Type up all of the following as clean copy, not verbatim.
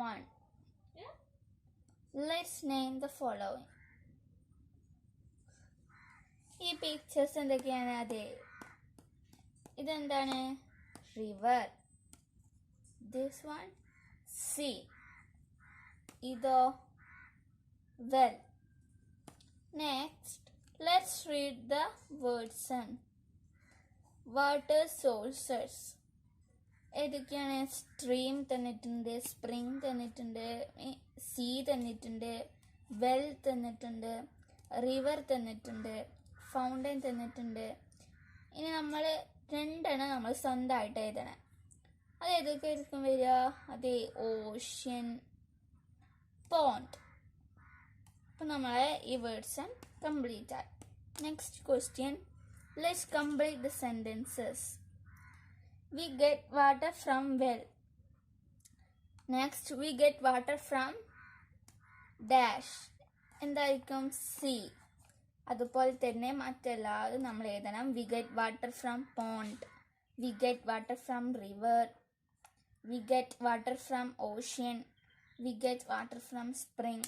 1. Let's name the following. ഈ pictures എന്തൊക്കെയാണ്? അതെ, ഇതെന്താണ്? റിവർ. This one sea. ഇതോ well. Next let's read the words and water sources. ഏതൊക്കെയാണ്? സ്ട്രീം തന്നിട്ടുണ്ട്, സ്പ്രിംഗ് തന്നിട്ടുണ്ട്, സീ തന്നിട്ടുണ്ട്, വെൽ തന്നിട്ടുണ്ട്, റിവർ തന്നിട്ടുണ്ട്, ഫൗണ്ടൻ തന്നിട്ടുണ്ട്. ഇനി നമ്മൾ രണ്ടെണ്ണം നമ്മൾ സ്വന്തമായിട്ട് എഴുതണം. അത് ഏതൊക്കെ ആയിരിക്കും വരിക? അതെ, ഓഷ്യൻ, പോണ്ട്. അപ്പം നമ്മളെ ഈ വേർഡ്സ് complete ആയി. Next question. Let's complete the sentences. We get water from well. Next, we get water from dash. എന്തായിരിക്കും? sea. അതുപോലെ തന്നെ മറ്റെല്ലാവരും നമ്മൾ എഴുതണം. We get water from pond. We get water from river. We get water from ocean. We get water from spring.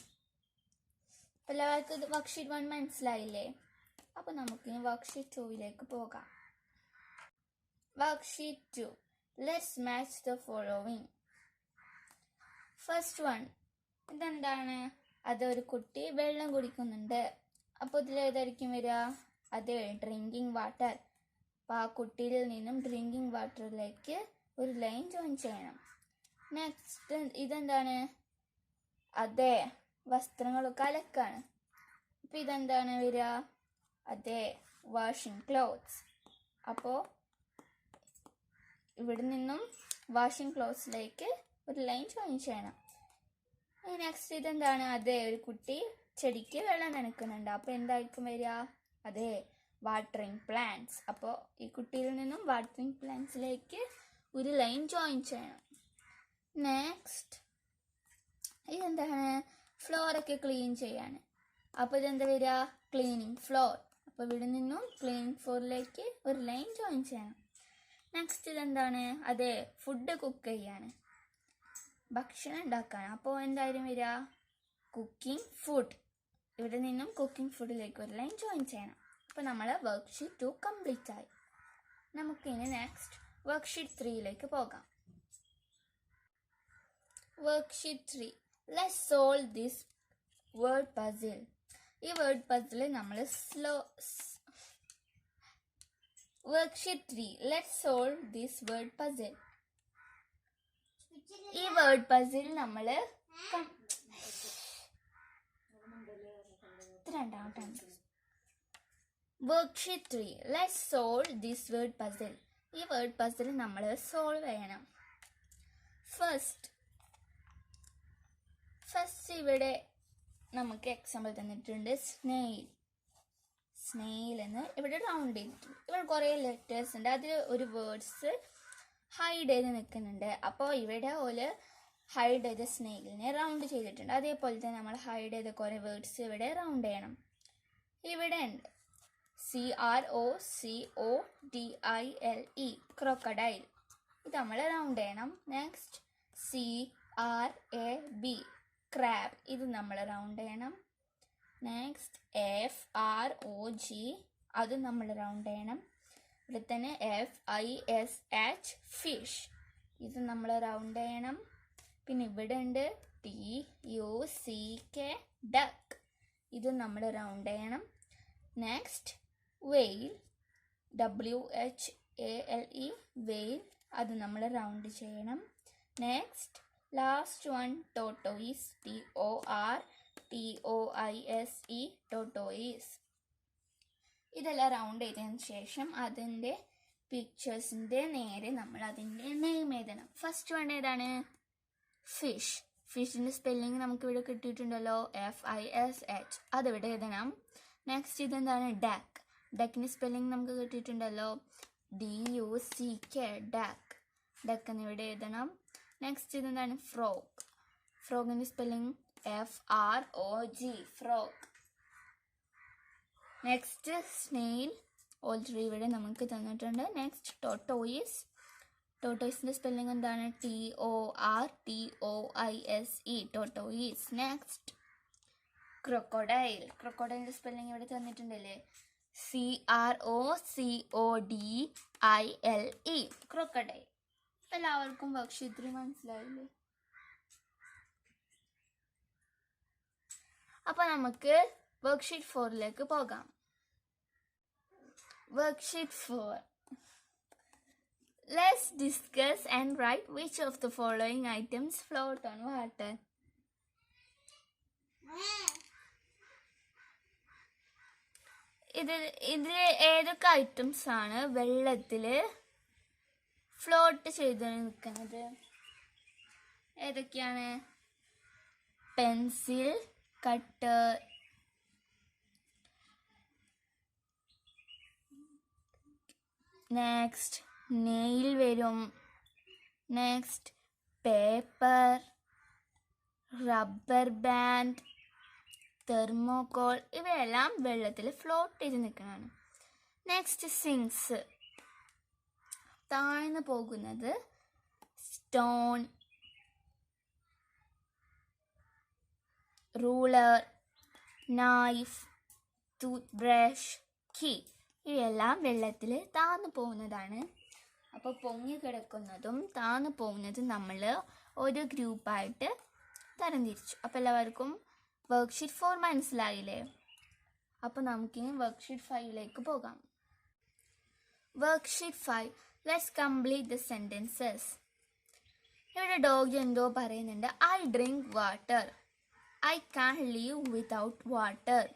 എല്ലാവർക്കും worksheet 1 മനസ്സിലായില്ലേ? അപ്പോൾ നമുക്കിനി worksheet 2ലേക്ക് പോകാം. Worksheet 2. Let's match the following. First one, ഇതെന്താണ്? അതൊരു കുട്ടി വെള്ളം കുടിക്കുന്നുണ്ട്. അപ്പോൾ ഇതിൽ ഏതായിരിക്കും വരിക? അത് ഡ്രിങ്കിങ് വാട്ടർ. അപ്പോൾ ആ കുട്ടിയിൽ നിന്നും ഡ്രിങ്കിങ് വാട്ടറിലേക്ക് ഒരു ലൈൻ ജോയിൻ ചെയ്യണം. നെക്സ്റ്റ് ഇതെന്താണ്? അതെ, വസ്ത്രങ്ങളൊക്കെ അലക്കാണ്. അപ്പം ഇതെന്താണ് വരിക? അതെ, വാഷിംഗ് ക്ലോത്ത്സ്. അപ്പോൾ ഇവിടെ നിന്നും വാഷിംഗ് ക്ലോത്ത്സിലേക്ക് ഒരു ലൈൻ ജോയിൻ ചെയ്യണം. നെക്സ്റ്റ് ഇതെന്താണ്? അതെ, ഒരു കുട്ടി ചെടിക്ക് വെള്ളം നനയ്ക്കുന്നുണ്ട്. അപ്പോൾ എന്തായിരിക്കും വരിക? അതെ, വാട്ടറിങ് പ്ലാന്റ്സ്. അപ്പോൾ ഈ കുട്ടിയിൽ നിന്നും വാട്ടറിങ് പ്ലാന്റ്സിലേക്ക് ഒരു ലൈൻ ജോയിൻ ചെയ്യണം. നെക്സ്റ്റ് ഇതെന്താണ്? ഫ്ലോറൊക്കെ ക്ലീൻ ചെയ്യാണ്. അപ്പോൾ ഇതെന്താ വരിക? Cleaning floor. അപ്പോൾ ഇവിടെ നിന്നും ക്ലീനിങ് ഫ്ലോറിലേക്ക് ഒരു ലൈൻ ജോയിൻ ചെയ്യണം. നെക്സ്റ്റ് ഇതെന്താണ്? അതെ, ഫുഡ് കുക്ക് ചെയ്യാണ്, ഭക്ഷണം ഉണ്ടാക്കാണ്. അപ്പോൾ എന്തായാലും വരിക? Cooking food. ഇവിടെ നിന്നും കുക്കിംഗ് ഫുഡിലേക്ക് ഒരു ലൈൻ ജോയിൻ ചെയ്യണം. അപ്പോൾ നമ്മൾ വർക്ക്ഷീറ്റ് 2 കംപ്ലീറ്റ് ആയി. നമുക്കിനി നെക്സ്റ്റ് വർക്ക്ഷീറ്റ് 3ലേക്ക് പോകാം. Worksheet 3. Let's solve this word puzzle. ഈ വേർഡ് പസിൽ നമ്മൾ worksheet 3. Let's solve this word puzzle. ഈ വേർഡ് പസിൽ നമ്മൾ worksheet 3. Let's solve this word puzzle. ഈ വേർഡ് പസിൽ നമ്മൾ സോൾവ് ചെയ്യണം. ഫസ്റ്റ് ഇവിടെ നമുക്ക് എക്സാമ്പിൾ തന്നിട്ടുണ്ട്. സ്നെയിൽ എന്ന് ഇവിടെ റൗണ്ട് ചെയ്തിട്ടുണ്ട്. ഇവിടെ കുറേ ലെറ്റേഴ്സ് ഉണ്ട്. അതിൽ ഒരു വേർഡ്സ് ഹൈഡ് ചെയ്ത് നിൽക്കുന്നുണ്ട്. അപ്പോൾ ഇവിടെ ഒരു ഹൈഡ് ചെയ്ത സ്നെയിലിനെ റൗണ്ട് ചെയ്തിട്ടുണ്ട്. അതേപോലെ തന്നെ നമ്മൾ ഹൈഡ് ചെയ്ത കുറേ വേർഡ്സ് ഇവിടെ റൗണ്ട് ചെയ്യണം. ഇവിടെ ഉണ്ട് CROCODILE, ക്രോക്കഡൈൽ. ഇത് നമ്മൾ റൗണ്ട് ചെയ്യണം. Next CRAB, crab. ഇത് നമ്മൾ റൗണ്ട് ചെയ്യണം. നെക്സ്റ്റ് FROG, അത് നമ്മൾ റൗണ്ട് ചെയ്യണം. ഇവിടെ തന്നെ FISH, ഫിഷ്. ഇത് നമ്മൾ റൗണ്ട് ചെയ്യണം. പിന്നെ ഇവിടെ ഉണ്ട് DUCK, ഡക്ക്. ഇത് നമ്മൾ റൗണ്ട് ചെയ്യണം. നെക്സ്റ്റ് വെയിൽ, WHALE, വെയിൽ. അത് നമ്മൾ റൗണ്ട് ചെയ്യണം. Next last one tortoise, TORTOISE, tortoise. ഇതെല്ലാം റൗണ്ട് ചെയ്തതിന് ശേഷം അതിൻ്റെ പിക്ചേഴ്സിൻ്റെ നേരെ നമ്മൾ അതിൻ്റെ നെയിം എഴുതണം. ഫസ്റ്റ് വൺ ഏതാണ്? ഫിഷ്. ഫിഷിൻ്റെ സ്പെല്ലിങ് നമുക്ക് ഇവിടെ കിട്ടിയിട്ടുണ്ടല്ലോ, FISH. അതിവിടെ എഴുതണം. നെക്സ്റ്റ് ഇതെന്താണ്? ഡക്ക്. ഡക്കിൻ്റെ സ്പെല്ലിങ് നമുക്ക് കിട്ടിയിട്ടുണ്ടല്ലോ, DUCK, ഡക്ക്. ഡക്ക് എന്നിവിടെ എഴുതണം. നെക്സ്റ്റ് ഇതെന്താണ്? ഫ്രോഗ്. ഫ്രോഗിൻ്റെ spelling FROG, frog. Next snail, already ഇവിടെ നമുക്ക് തന്നിട്ടുണ്ട്. നെക്സ്റ്റ് ടോട്ടോയിസ്, ടോട്ടോയിസിൻ്റെ സ്പെല്ലിംഗ് എന്താണ്? TORTOISE, tortoise. Next crocodile. ക്രൊക്കോഡൈലിൻ്റെ സ്പെല്ലിംഗ് ഇവിടെ തന്നിട്ടുണ്ടല്ലേ, CROCODILE, ക്രൊക്കഡൈൽ. എല്ലാവർക്കും വർക്ക്ഷീറ്റ് 3 മനസ്സിലായില്ലേ? അപ്പോൾ നമുക്ക് വർക്ക്ഷീറ്റ് 4ലേക്ക് പോകാം. Worksheet 4. Let's discuss and write which of the following items float on water. ഇതിൽ ഏതൊക്കെ ഐറ്റംസ് ആണ് വെള്ളത്തിൽ ഫ്ലോട്ട് ചെയ്ത് നിൽക്കുന്നത്? ഏതൊക്കെയാണ്? പെൻസിൽ, കട്ടർ, നെക്സ്റ്റ് നെയിൽ വരും, next paper, rubber band, thermocol, ഇവയെല്ലാം വെള്ളത്തിൽ ഫ്ലോട്ട് ചെയ്ത് നിൽക്കുന്നതാണ്. നെക്സ്റ്റ് സിങ്സ്, താഴ്ന്നു പോകുന്നത് stone, ruler, knife, toothbrush, key, ഇവയെല്ലാം വെള്ളത്തിൽ താഴ്ന്നു പോകുന്നതാണ്. അപ്പോൾ പൊങ്ങി കിടക്കുന്നതും താഴ്ന്നു പോകുന്നതും നമ്മൾ ഒരു ഗ്രൂപ്പായിട്ട് തരംതിരിച്ചു. അപ്പോൾ എല്ലാവർക്കും വർക്ക്ഷീറ്റ് 4 മനസ്സിലായില്ലേ? അപ്പോൾ നമുക്കിനി വർക്ക്ഷീറ്റ് 5ലേക്ക് പോകാം. Worksheet 5. Let's complete the sentences. ഇവിടെ ഡോഗ് എന്തോ പറയുന്നുണ്ട്. I drink water. I can live without water.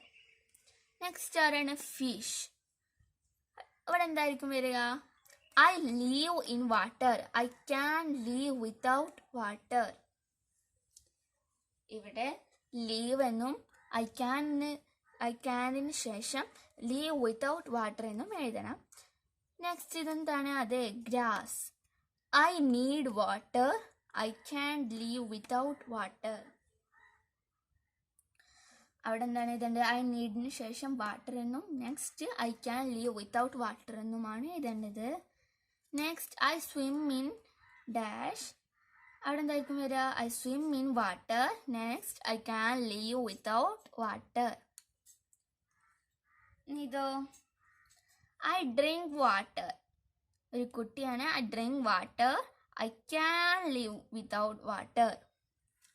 Next ആരാണ്? ഫിഷ്. ഇവിടെ എന്തായിരിക്കും വരിക? I live in water. I can live without water. ഇവിടെ ലീവ് എന്നും ഐ ക്യാനിന് ശേഷം ലീവ് വിതൗട്ട് വാട്ടർ എന്നും എഴുതണം. നെക്സ്റ്റ് ഇതെന്താണ്? അതെ, grass. I need water. I can live without water. അവിടെ എന്താണ് എഴുതേണ്ടത്? ഐ നീഡിന് ശേഷം വാട്ടർ എന്നും next I can live without water എന്നുമാണ് എഴുതേണ്ടത്. Next I swim in dash. അവിടെ എന്തായിരിക്കും വരിക? I swim in water. Next I can live without water. ഇതോ? I drink water. ഒരു കുട്ടിയാണ്. I drink water. I can live without water.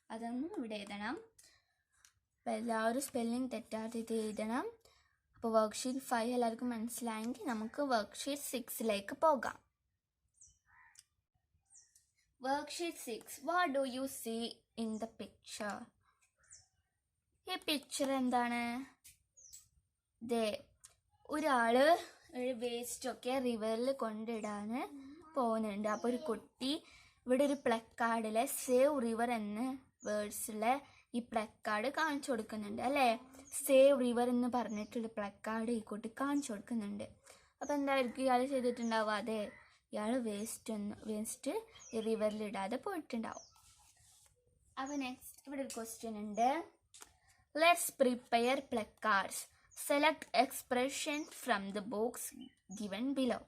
അതൊന്നും ഇവിടെ എഴുതണം. അപ്പോൾ എല്ലാവരും സ്പെല്ലിംഗ് തെറ്റാതെ ഇത് എഴുതണം. അപ്പോൾ വർക്ക്ഷീറ്റ് 5 എല്ലാവർക്കും മനസ്സിലായെങ്കിൽ നമുക്ക് വർക്ക്ഷീറ്റ് 6ലേക്ക് പോകാം. Worksheet 6. What do you see in the picture? ഈ പിക്ചർ എന്താണ്? ഒരാൾ ഒരു വേസ്റ്റൊക്കെ റിവറിൽ കൊണ്ടിടാൻ പോകുന്നുണ്ട്. അപ്പോൾ ഒരു കുട്ടി ഇവിടെ ഒരു പ്ലക്കാർഡിൽ സേവ് റിവർ എന്ന വേർഡ്സിൽ ഈ പ്ലക്കാർഡ് കാണിച്ചു കൊടുക്കുന്നുണ്ട് അല്ലേ? സേവ് റിവർ എന്ന് പറഞ്ഞിട്ടുള്ള പ്ലക്കാർഡ് ഈ കുട്ടി കാണിച്ചു കൊടുക്കുന്നുണ്ട്. അപ്പോൾ എന്തായിരിക്കും ഇയാൾ ചെയ്തിട്ടുണ്ടാവുക? അതെ, ഇയാൾ വേസ്റ്റ് റിവറിൽ ഇടാതെ പോയിട്ടുണ്ടാവും. അപ്പോൾ നെക്സ്റ്റ് ഇവിടെ ഒരു ക്വസ്റ്റ്യൻ ഉണ്ട്. Let's prepare placards. Select expression from the box given below.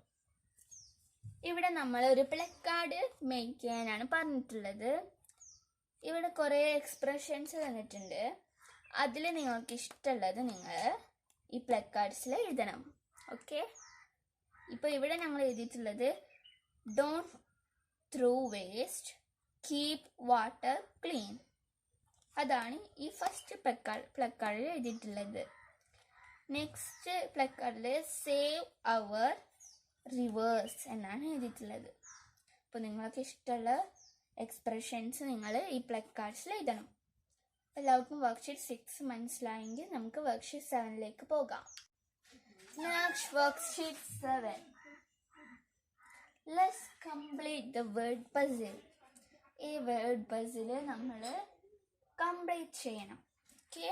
ഇവിടെ നമ്മൾ ഒരു പ്ലക്കാർഡ് മേക്ക് ചെയ്യാനാണ് പറഞ്ഞിട്ടുള്ളത്. ഇവിടെ കുറേ എക്സ്പ്രഷൻസ് തന്നിട്ടുണ്ട്. അതിൽ നിങ്ങൾക്ക് ഇഷ്ടമുള്ളത് നിങ്ങൾ ഈ പ്ലക്കാർഡ്സിൽ എഴുതണം. ഓക്കെ, ഇപ്പോൾ ഇവിടെ ഞങ്ങൾ എഴുതിയിട്ടുള്ളത് don't through waste, keep water clean. അതാണ് ഈ ഫസ്റ്റ് പ്ലക്കാർഡിൽ എഴുതിയിട്ടുള്ളത്. നെക്സ്റ്റ് പ്ലക്കാർഡിൽ സേവ് അവർ റിവേഴ്സ് എന്നാണ് എഴുതിയിട്ടുള്ളത്. അപ്പോൾ നിങ്ങൾക്ക് ഇഷ്ടമുള്ള എക്സ്പ്രഷൻസ് നിങ്ങൾ ഈ പ്ലക്കാർഡ്സിൽ എഴുതണം. എല്ലാവർക്കും വർക്ക്ഷീറ്റ് 6 മനസ്സിലായെങ്കിൽ നമുക്ക് വർക്ക്ഷീറ്റ് 7ലേക്ക് പോകാം. Next worksheet 7. Let's complete the word puzzle. ഈ വേർഡ് പസിൽ നമ്മൾ കംപ്ലീറ്റ് ചെയ്യണം. ഓക്കെ,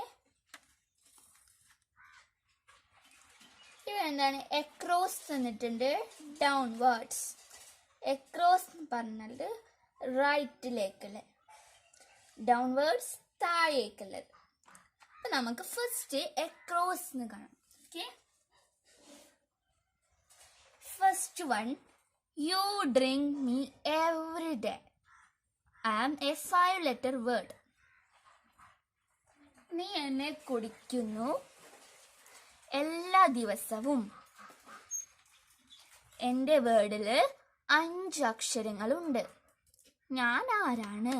എന്താണ്? എക്രോസ് തന്നിട്ടുണ്ട്, ഡൗൺവേർഡ്സ്. എക്രോസ് എന്ന് പറഞ്ഞാൽ റൈറ്റിലേക്കുള്ളത്, ഡൗൺവേർഡ്സ് താഴേക്കുള്ളത്. അപ്പം നമുക്ക് ഫസ്റ്റ് എക്രോസ് എന്ന് കാണാം. Okay, first one You drink me every day. I am a 5-letter word. നീ എന്നെ കുടിക്കുന്നു എല്ലാ ദിവസവും. എൻ്റെ വേർഡിൽ 5 അക്ഷരങ്ങളുണ്ട്. ഞാൻ ആരാണ്?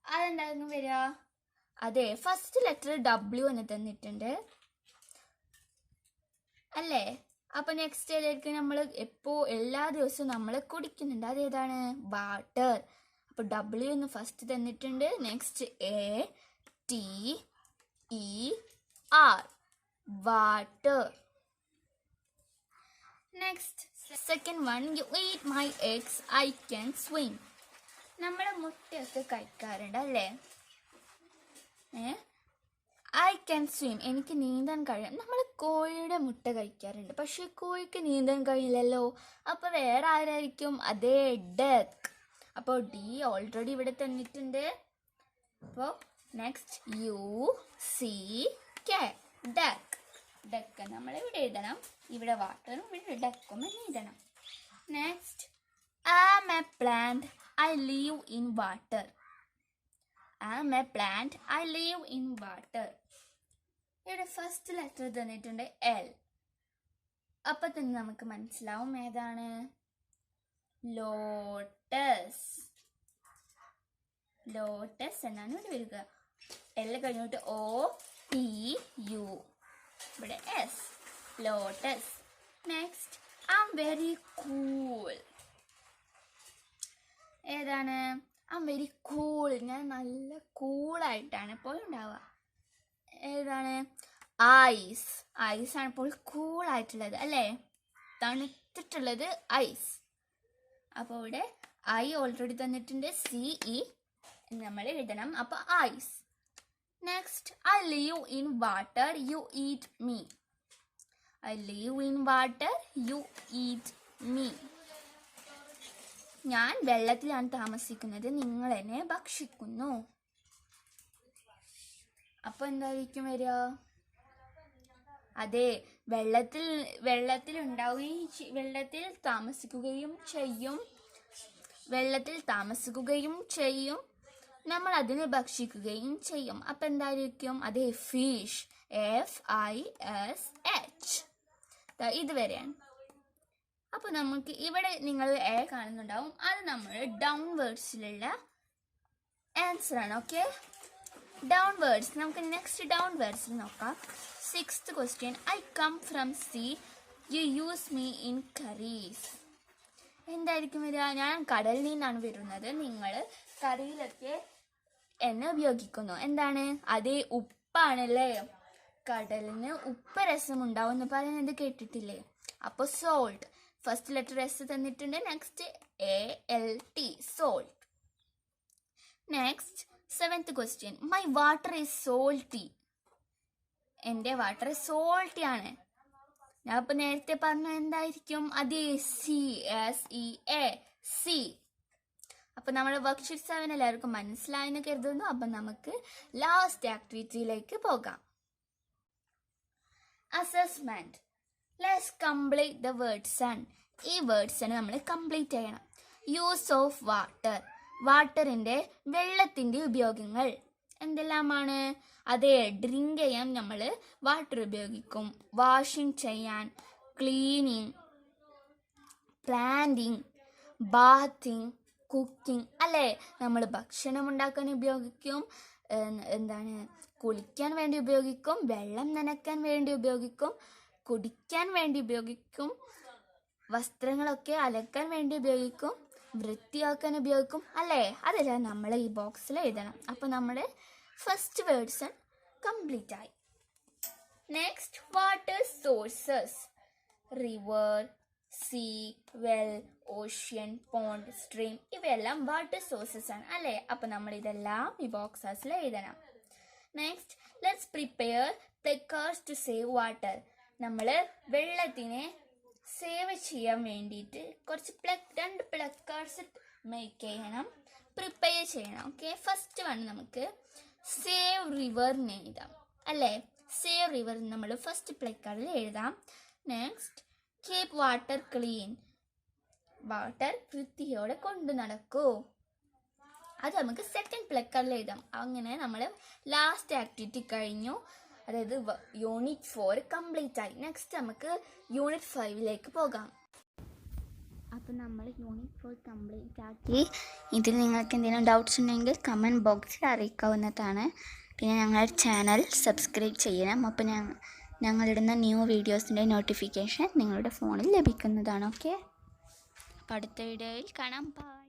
അതെന്തായിരുന്നു വരിക? അതെ, ഫസ്റ്റ് ലെറ്റർ W എന്ന് തന്നിട്ടുണ്ട് അല്ലേ? അപ്പൊ നെക്സ്റ്റ് ഏതായിരിക്കും? നമ്മൾ എല്ലാ ദിവസവും നമ്മൾ കുടിക്കുന്നുണ്ട്. അതേതാണ്? വാട്ടർ. അപ്പൊ W എന്ന് ഫസ്റ്റ് തന്നിട്ടുണ്ട്. Next ATER, water. Next second one, you eat my eggs, I can swim. നമ്മൾ മുട്ടയൊക്കെ കഴിക്കാറുണ്ട് അല്ലേ? ഐ ക്യാൻ സ്വിം, എനിക്ക് നീന്താൻ കഴിയും. നമ്മൾ കോഴിയുടെ മുട്ട കഴിക്കാറുണ്ട്, പക്ഷെ കോഴിക്ക് നീന്താൻ കഴിയില്ലല്ലോ. അപ്പോൾ വേറെ ആരായിരിക്കും? അതേ, ഡക്ക്. അപ്പോൾ ഡി ഓൾറെഡി ഇവിടെ തന്നിട്ടുണ്ട്. അപ്പോൾ നെക്സ്റ്റ് UCK, ഡക്ക്. ഡക്ക് നമ്മൾ ഇവിടെ എഴുതണം. ഇവിടെ വാട്ടറും ഇവിടെ ഡക്കും എന്ന് എഴുതണം. Next I am a plant, I live in water. I am a plant, I live in water. ഇവിടെ ഫസ്റ്റ് ലെറ്റർ തന്നിട്ടുണ്ട് L. അപ്പൊ തന്നെ നമുക്ക് മനസ്സിലാവും ഏതാണ്? ലോട്ടസ്. ലോട്ടസ് എന്നാണ് ഇവിടെ വരിക. L കഴിഞ്ഞിട്ട് OTU, ഇവിടെ S, lotus. Next I am very cool. ഏതാണ്? ഐ ആം വെരി കൂൾ, ഞാൻ നല്ല കൂളായിട്ടാണ് എപ്പോഴും ഉണ്ടാവുക. ഏതാണ്? ഐസ്. ഐസ് ആണ് ഇപ്പോൾ കൂളായിട്ടുള്ളത് അല്ലേ? തണുത്തിട്ടുള്ളത് ഐസ്. അപ്പോൾ ഇവിടെ ഐ ഓൾറെഡി തന്നിട്ടുണ്ട്. CE നമ്മൾ എഴുതണം. അപ്പോൾ ice. Next I live in water, you eat me. I live in water, you eat me. ഞാൻ വെള്ളത്തിലാണ് താമസിക്കുന്നത്, നിങ്ങൾ എന്നെ ഭക്ഷിക്കുന്നു. അപ്പൊ എന്തായിരിക്കും വരിക? അതെ, വെള്ളത്തിൽ ഉണ്ടാവുകയും വെള്ളത്തിൽ താമസിക്കുകയും ചെയ്യും. നമ്മൾ അതിനെ ഭക്ഷിക്കുകയും ചെയ്യും. അപ്പൊ എന്തായിരിക്കും? അതേ, ഫിഷ്. FISH. ഇതുവരെയാണ്. അപ്പൊ നമുക്ക് ഇവിടെ നിങ്ങൾ കാണുന്നുണ്ടാവും. അത് നമ്മൾ ഡൗൺ വേർഡ്സിലുള്ള ആൻസർ ആണ്. Okay, down words. നമുക്ക് നെക്സ്റ്റ് ഡൗൺ വേർഡ്സിൽ നോക്കാം. 6th question, I come from sea, you use me in curries. എന്തായിരിക്കും വരിക? ഞാൻ കടലിൽ നിന്നാണ് വരുന്നത്, നിങ്ങൾ കറിയിലൊക്കെ എന്നെ ഉപയോഗിക്കുന്നു. എന്താണ്? അതേ, ഉപ്പാണല്ലേ. കടലിന് ഉപ്പ് രസം ഉണ്ടാവും എന്ന് പറയുന്നത് കേട്ടിട്ടില്ലേ? അപ്പോൾ സോൾട്ട്. ഫസ്റ്റ് ലെറ്റർ S തന്നിട്ടുണ്ട്. Next ALT, salt. Next 7th question, my water is salty. എൻ്റെ വാട്ടർ സോൾട്ടി ആണ്. ഞാൻ ഇപ്പൊ നേരത്തെ പറഞ്ഞ എന്തായിരിക്കും? അതേ, CSEA, സി. അപ്പൊ നമ്മുടെ വർക്ക്ഷീറ്റ് 7 എല്ലാവർക്കും മനസ്സിലായെന്ന് കരുതുന്നു. അപ്പൊ നമുക്ക് ലാസ്റ്റ് ആക്ടിവിറ്റിയിലേക്ക് പോകാം. Assessment. Let's complete the words. ഈ വേർഡ്സിനെ നമ്മൾ കംപ്ലീറ്റ് ചെയ്യണം. Use of water. വാട്ടറിന്റെ, വെള്ളത്തിന്റെ ഉപയോഗങ്ങൾ എന്തെല്ലാമാണ്? അതേ, ഡ്രിങ്ക് ചെയ്യാൻ നമ്മൾ വാട്ടർ ഉപയോഗിക്കും. വാഷിംഗ് ചെയ്യാൻ, ക്ലീനിങ്, പ്ലാന്റിങ്, ബാത്തിങ്, കുക്കിംഗ് അല്ലേ? നമ്മൾ ഭക്ഷണം ഉണ്ടാക്കാൻ ഉപയോഗിക്കും. എന്താണ്? കുളിക്കാൻ വേണ്ടി ഉപയോഗിക്കും. വെള്ളം നനയ്ക്കാൻ വേണ്ടി ഉപയോഗിക്കും. കുടിക്കാൻ വേണ്ടി ഉപയോഗിക്കും. വസ്ത്രങ്ങളൊക്കെ അലക്കാൻ വേണ്ടി ഉപയോഗിക്കും. വൃത്തിയാക്കാൻ ഉപയോഗിക്കും അല്ലേ? അതെല്ലാം നമ്മൾ ഈ ബോക്സിൽ എഴുതണം. അപ്പോൾ നമ്മുടെ ഫസ്റ്റ് വേർഡ്സ് കംപ്ലീറ്റ് ആയി. Next, water sources. River, sea, well, ocean, pond, stream, ഇവയെല്ലാം വാട്ടർ സോഴ്സസ് ആണ് അല്ലേ? അപ്പോൾ നമ്മൾ ഇതെല്ലാം ഈ ബോക്സസിൽ എഴുതണം. Next, let's prepare placards to save water. നമ്മൾ വെള്ളത്തിനെ സേവ് ചെയ്യാൻ വേണ്ടിയിട്ട് കുറച്ച് 2 പ്ലക്കാർഡ്സ് മേക്ക് ചെയ്യണം, പ്രിപ്പയർ ചെയ്യണം. ഓക്കെ, ഫസ്റ്റ് വൺ നമുക്ക് സേവ് റിവറിന് എഴുതാം അല്ലേ? സേവ് റിവർ നമ്മൾ ഫസ്റ്റ് പ്ലക്കാർഡിൽ എഴുതാം. Next, keep water clean. Water വൃത്തിയോടെ കൊണ്ടു നടക്കൂ. അത് നമുക്ക് സെക്കൻഡ് പ്ലക്കറിൽ എഴുതാം. അങ്ങനെ നമ്മൾ ലാസ്റ്റ് ആക്ടിവിറ്റി കഴിഞ്ഞു. അതായത് യൂണിറ്റ് 4 കംപ്ലീറ്റ് ആയി. നെക്സ്റ്റ് നമുക്ക് യൂണിറ്റ് 5ലേക്ക് പോകാം. അപ്പോൾ നമ്മൾ യൂണിറ്റ് 4 കംപ്ലീറ്റ് ആക്കി. ഇതിൽ നിങ്ങൾക്ക് എന്തെങ്കിലും ഡൗട്ട്സ് ഉണ്ടെങ്കിൽ കമൻറ്റ് ബോക്സിൽ അറിയിക്കാവുന്നതാണ്. പിന്നെ ഞങ്ങളുടെ ചാനൽ സബ്സ്ക്രൈബ് ചെയ്യണം. അപ്പോൾ ഞങ്ങളിടുന്ന ന്യൂ വീഡിയോസിൻ്റെ നോട്ടിഫിക്കേഷൻ നിങ്ങളുടെ ഫോണിൽ ലഭിക്കുന്നതാണ്. ഓക്കെ, അപ്പോൾ അടുത്ത വീഡിയോയിൽ കാണാം. ബൈ.